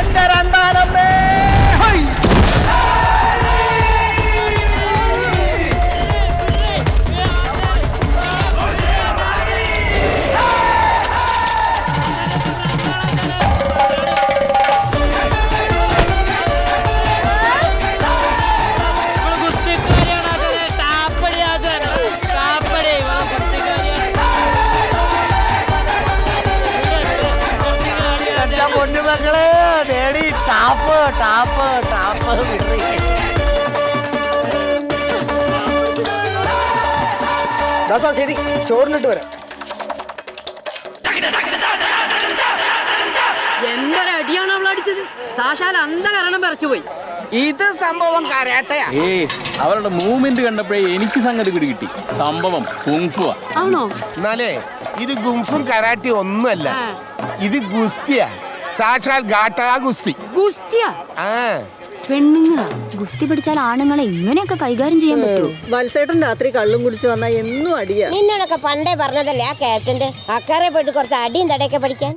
എന്റെ രണ്ടാനമ്മേ. പൊന്നുമക്കളെ നേടി tap tap tap ദാസാ ശരി ചോറിനിട്ട് വരാം. എന്തൊരടിയാണ് അവൾ അടിച്ചത്. സാക്ഷാൽ അന്ധകരണം പറിച്ചുപോയി. ഇത് സംഭവം കരാട്ടയാ. അവരുടെ മൂവ്മെന്റ് കണ്ടപ്പോഴേ എനിക്ക് സംഗതി കിട്ടി. സംഭവം കുങ്ഫുവാ. ആണോ? എന്നാലേ ഇത് ഗുംഫും കരാട്ടി ഒന്നുമല്ല, ഇത് ഗുസ്തിയാ. സാക്ഷാൽ ഗാട്ടാ ഗുസ്തി. ഗുസ്തിയാ? പെണ്ണുങ്ങളാ ഗുസ്തി പിടിച്ചാൽ ആണുങ്ങളെ ഇങ്ങനെയൊക്കെ കൈകാര്യം ചെയ്യാൻ പറ്റുമോ? വത്സേട്ടൻ രാത്രി കള്ളും കുടിച്ചു വന്നാ എന്നും അടിയാ. നിന്നോടൊക്കെ പണ്ടേ പറഞ്ഞതല്ലേ ആ ക്യാപ്റ്റന്റെ അക്കാരെ പോയിട്ട് കുറച്ച് അടിയും തടയൊക്കെ പഠിക്കാൻ.